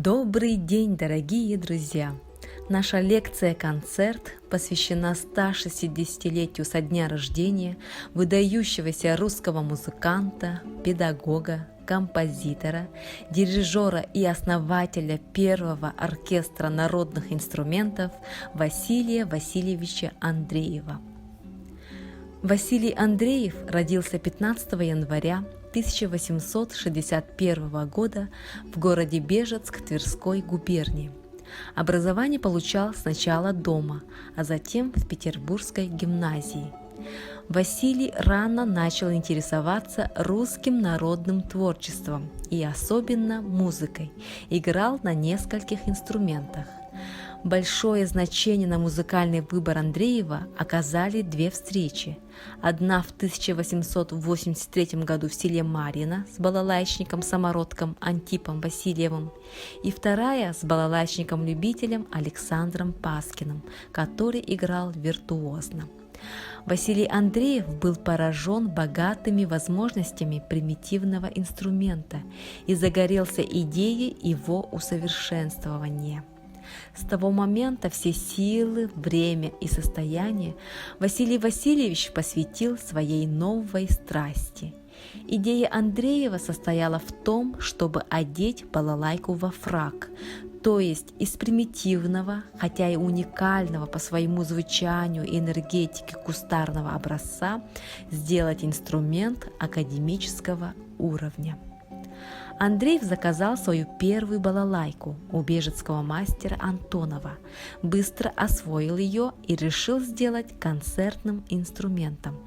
Добрый день, дорогие друзья! Наша лекция-концерт посвящена 160-летию со дня рождения выдающегося русского музыканта, педагога, композитора, дирижера и основателя первого оркестра народных инструментов Василия Васильевича Андреева. Василий Андреев родился 15 января 1861 года в городе Бежецк Тверской губернии. Образование получал сначала дома, а затем в Петербургской гимназии. Василий рано начал интересоваться русским народным творчеством и особенно музыкой, играл на нескольких инструментах. Большое значение на музыкальный выбор Андреева оказали две встречи. Одна в 1883 году в селе Марьино с балалайчником-самородком Антипом Васильевым и вторая с балалайчником-любителем Александром Паскиным, который играл виртуозно. Василий Андреев был поражен богатыми возможностями примитивного инструмента и загорелся идеей его усовершенствования. С того момента все силы, время и состояние Василий Васильевич посвятил своей новой страсти. Идея Андреева состояла в том, чтобы одеть балалайку во фрак, то есть из примитивного, хотя и уникального по своему звучанию и энергетике кустарного образца, сделать инструмент академического уровня. Андреев заказал свою первую балалайку у бежецкого мастера Антонова, быстро освоил ее и решил сделать концертным инструментом.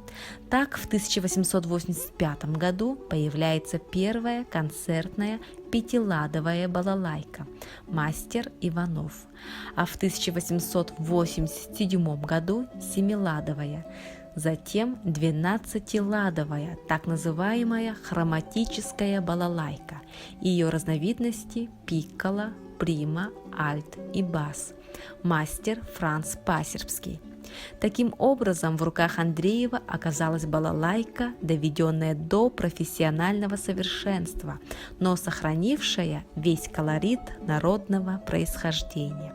Так в 1885 году появляется первая концертная пятиладовая балалайка «Мастер Иванов», а в 1887 году семиладовая, затем 12-ладовая, так называемая хроматическая балалайка, и ее разновидности пикколо, прима, альт и бас, мастер Франц Пасербский. Таким образом, в руках Андреева оказалась балалайка, доведенная до профессионального совершенства, но сохранившая весь колорит народного происхождения.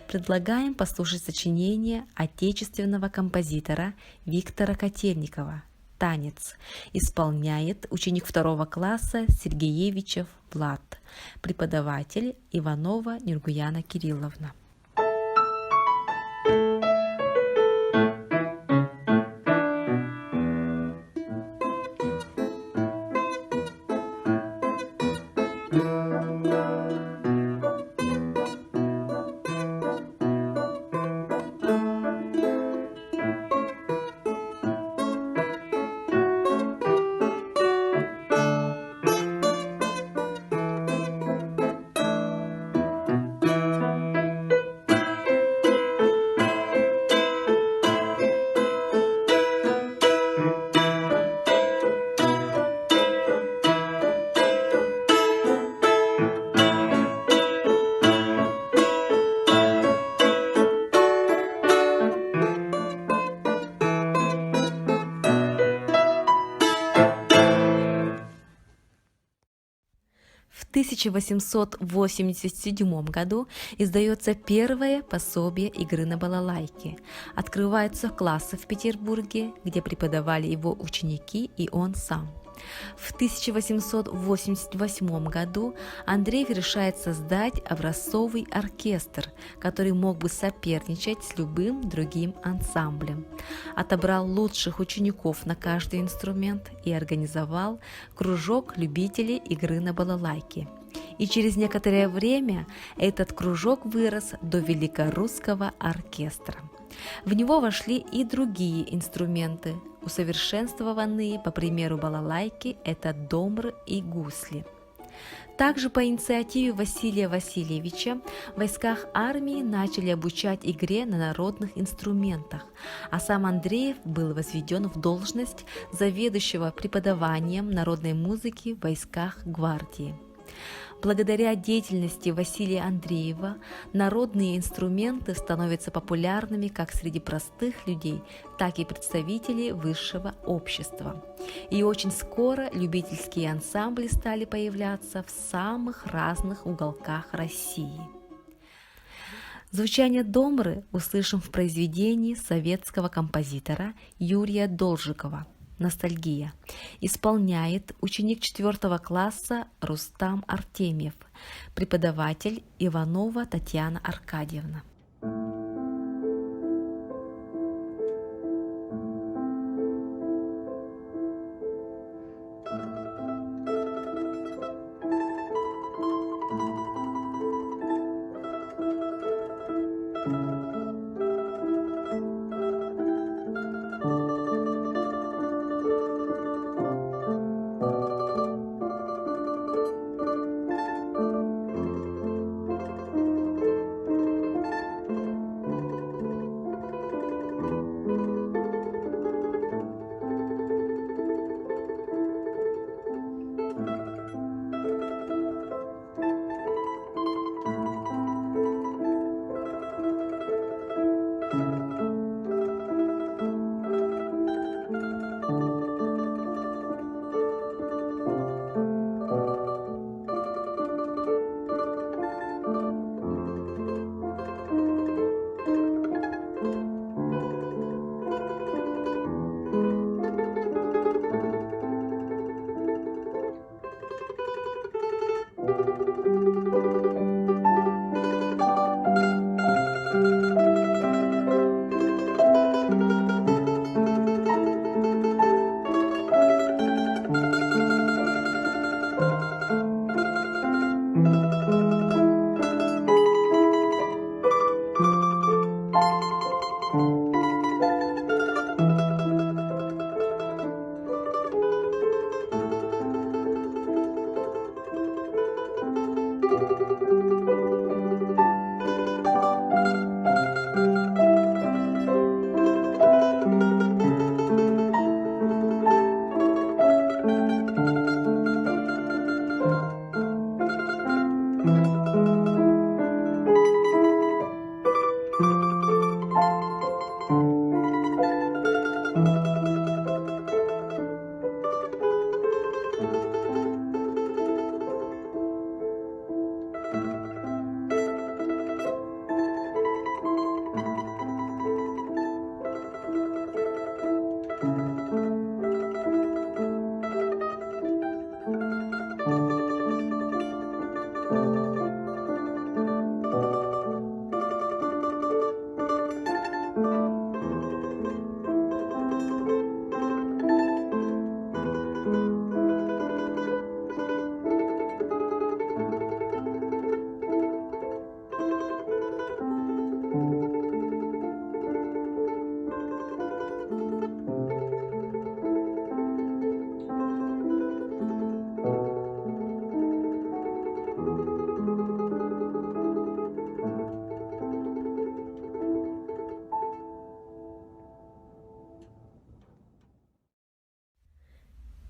Предлагаем послушать сочинение отечественного композитора Виктора Котельникова «Танец». Исполняет ученик 2 класса Сергеевичев Влад, преподаватель Иванова Нюргуяна Кирилловна. В 1887 году издается первое пособие игры на балалайке. Открываются классы в Петербурге, где преподавали его ученики и он сам. В 1888 году Андреев решает создать образцовый оркестр, который мог бы соперничать с любым другим ансамблем. Отобрал лучших учеников на каждый инструмент и организовал кружок любителей игры на балалайке. И через некоторое время этот кружок вырос до великорусского оркестра. В него вошли и другие инструменты, усовершенствованные по примеру балалайки, это домбры и гусли. Также по инициативе Василия Васильевича в войсках армии начали обучать игре на народных инструментах, а сам Андреев был возведен в должность заведующего преподаванием народной музыки в войсках гвардии. Благодаря деятельности Василия Андреева народные инструменты становятся популярными как среди простых людей, так и представителей высшего общества. И очень скоро любительские ансамбли стали появляться в самых разных уголках России. Звучание домры услышим в произведении советского композитора Юрия Должикова «Ностальгия». Исполняет ученик 4 класса Рустам Артемьев, преподаватель Иванова Татьяна Аркадьевна.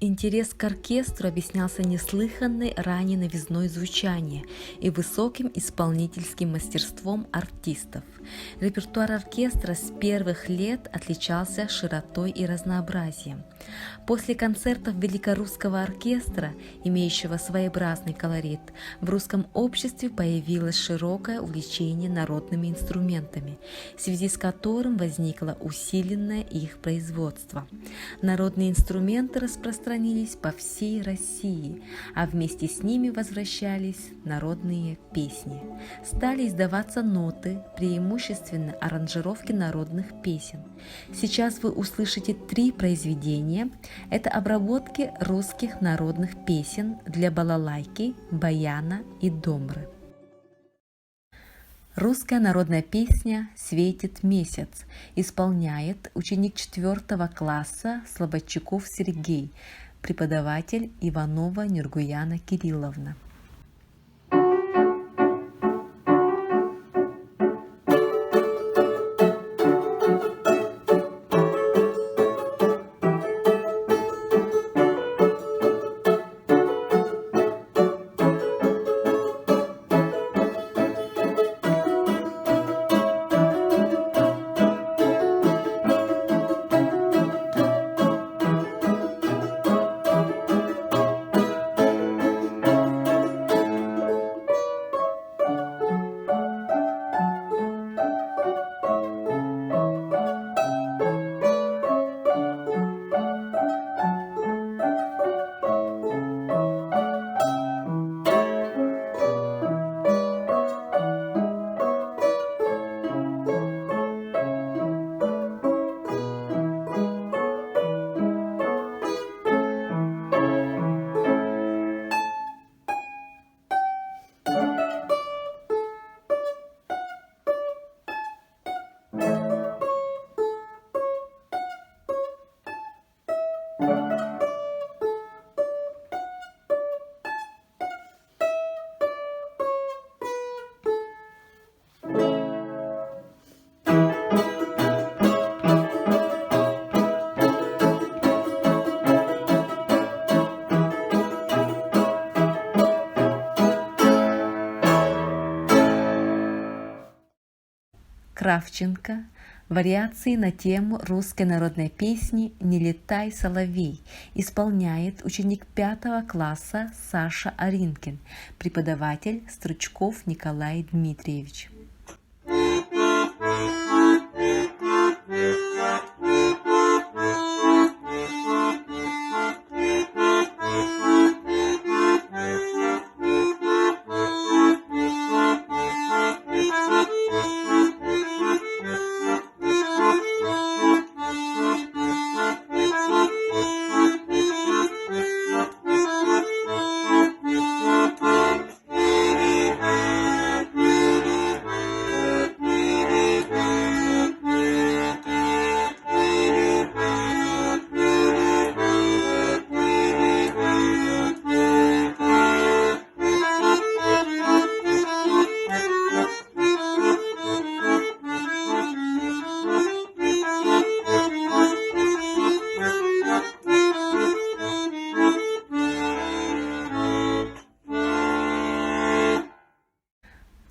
Интерес к оркестру объяснялся неслыханной ранее новизной звучания и высоким исполнительским мастерством артистов. Репертуар оркестра с первых лет отличался широтой и разнообразием. После концертов Великорусского оркестра, имеющего своеобразный колорит, в русском обществе появилось широкое увлечение народными инструментами, в связи с которым возникло усиленное их производство. Народные инструменты распространились по всей России, а вместе с ними возвращались народные песни. Стали издаваться ноты, преимущественно аранжировки народных песен. Сейчас вы услышите 3 произведения. Это обработки русских народных песен для балалайки, баяна и домры. Русская народная песня «Светит месяц» исполняет ученик 4 класса Слободчуков Сергей, преподаватель Иванова Нюргуяна Кирилловна. Кравченко вариации на тему русской народной песни «Не летай, соловей» исполняет ученик 5 класса Саша Аринкин, преподаватель Стручков Николай Дмитриевич.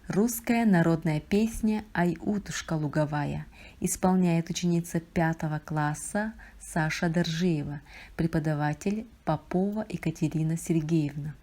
Русская народная песня «Ай, утушка луговая» исполняет ученица 5 класса Саша Доржиева, преподаватель Попова Екатерина Сергеевна.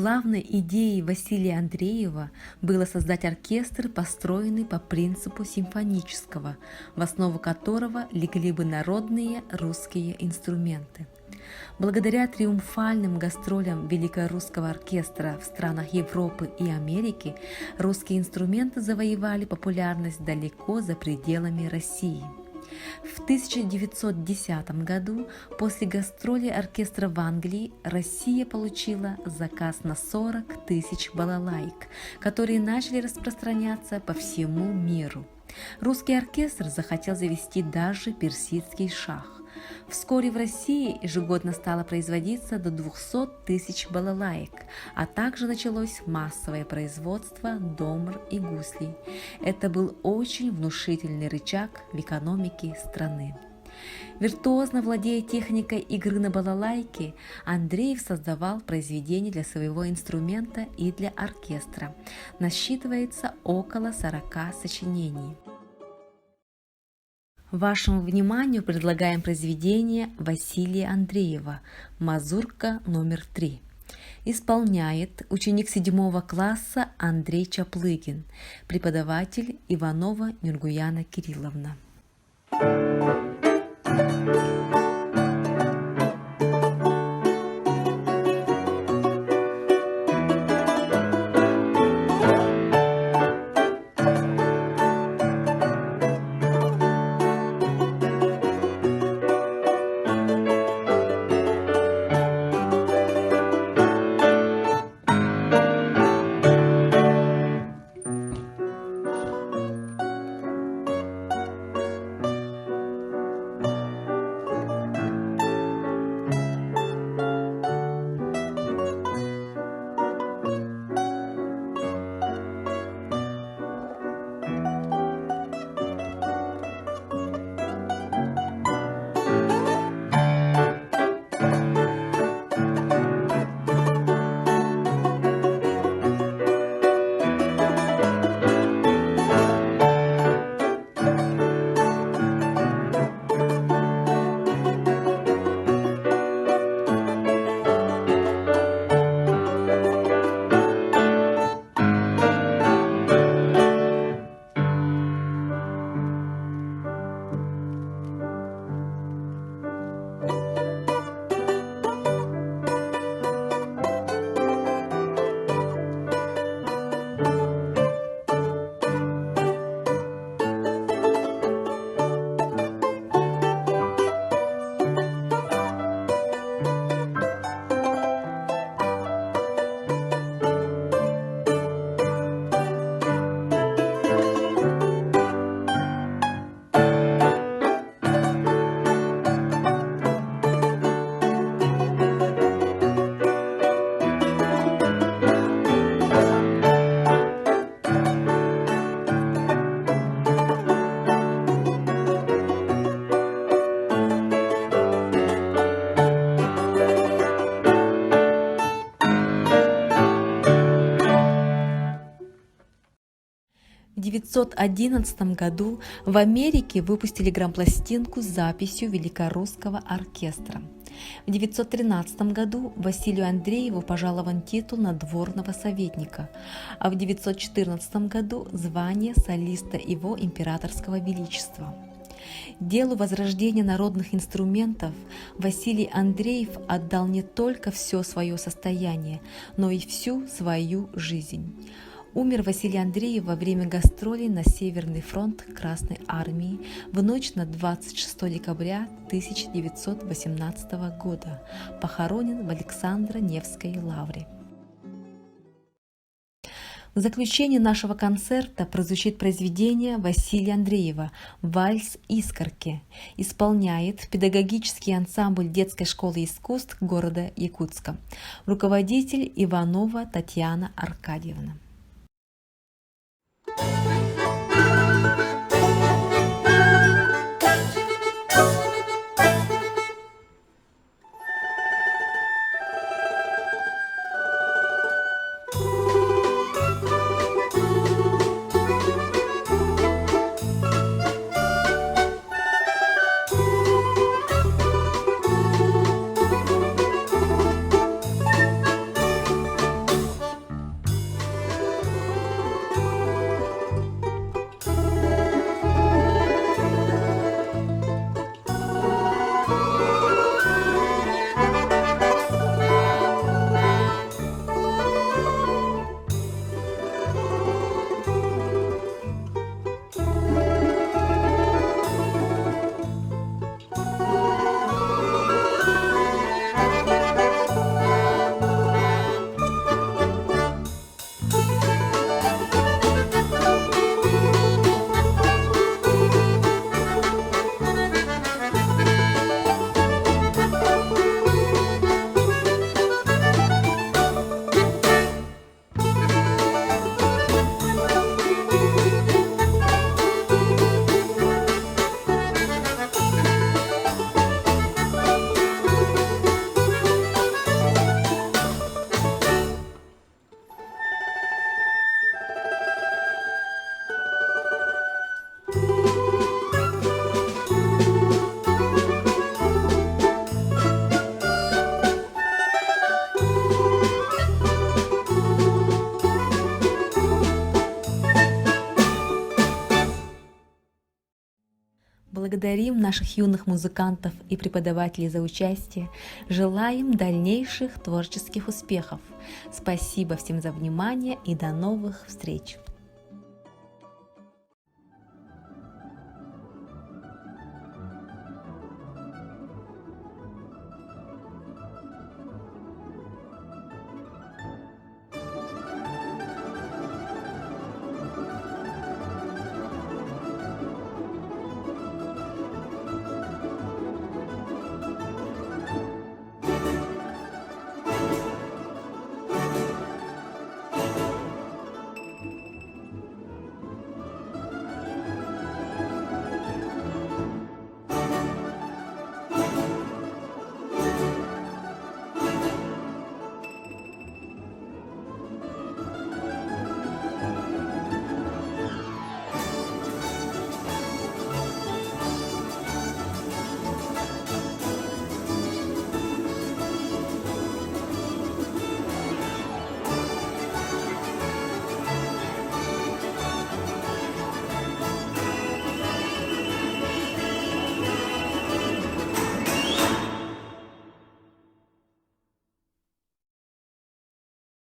Главной идеей Василия Андреева было создать оркестр, построенный по принципу симфонического, в основу которого легли бы народные русские инструменты. Благодаря триумфальным гастролям Великорусского оркестра в странах Европы и Америки русские инструменты завоевали популярность далеко за пределами России. В 1910 году, после гастролей оркестра в Англии, Россия получила заказ на 40 тысяч балалаек, которые начали распространяться по всему миру. Русский оркестр захотел завести даже персидский шах. Вскоре в России ежегодно стало производиться до 200 тысяч балалаек, а также началось массовое производство домр и гуслей. Это был очень внушительный рычаг в экономике страны. Виртуозно владея техникой игры на балалайке, Андреев создавал произведения для своего инструмента и для оркестра. Насчитывается около 40 сочинений. Вашему вниманию предлагаем произведение Василия Андреева «Мазурка номер 3». Исполняет ученик 7 класса Андрей Чаплыгин, преподаватель Иванова Нюргуяна Кирилловна. 1911 году в Америке выпустили грампластинку с записью Великорусского оркестра. В 1913 году Василию Андрееву пожалован титул надворного советника, а в 1914 году звание солиста его императорского величества. Делу возрождения народных инструментов Василий Андреев отдал не только все свое состояние, но и всю свою жизнь. Умер Василий Андреев во время гастролей на Северный фронт Красной Армии в ночь на 26 декабря 1918 года. Похоронен в Александро-Невской лавре. В заключение нашего концерта прозвучит произведение Василия Андреева «Вальс Искорки». Исполняет педагогический ансамбль детской школы искусств города Якутска. Руководитель Иванова Татьяна Аркадьевна. Благодарим наших юных музыкантов и преподавателей за участие. Желаем дальнейших творческих успехов. Спасибо всем за внимание и до новых встреч!